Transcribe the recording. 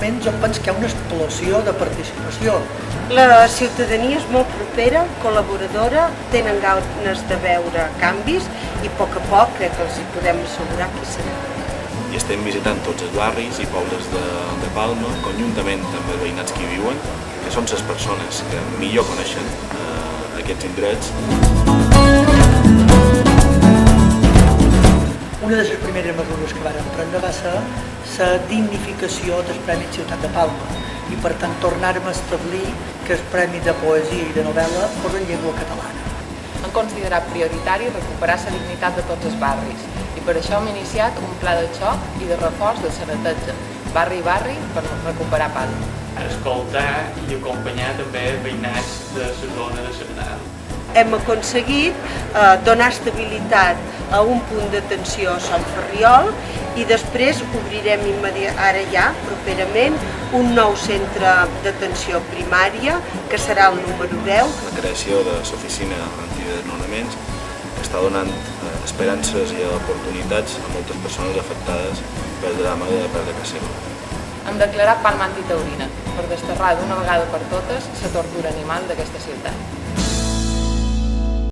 moments jo penso que hi ha una explosió de participació. La ciutadania és molt propera, col·laboradora, tenen ganes de veure canvis i a poc crec que els hi podem assegurar qui serà. I estem visitant tots els barris i pobles de Palma, conjuntament amb els veïnats que hi viuen, que són les persones que millor coneixen aquests indrets. Una de les primeres mesures que vàrem prendre va ser la dignificació del Premi Ciutat de Palma i per tant tornar-me a establir que el Premi de Poesia i de Novel·la fos en llengua catalana. Hem considerat prioritari recuperar la dignitat de tots els barris i per això hem iniciat un pla de xoc i de reforç de la neteja, barri a barri, per recuperar Palma. Escoltar i acompanyar també veïnats de la zona de Sarnal. Hem aconseguit donar estabilitat a un punt d'atenció a Sant Ferriol i després obrirem ara ja, properament, un nou centre d'atenció primària, que serà el número 10. La creació de l'oficina antidesnonaments està donant esperances i oportunitats a moltes persones afectades pel drama de perdre casa seva. Hem declarat Palma antitaurina per desterrar d'una vegada per totes la tortura animal d'aquesta ciutat.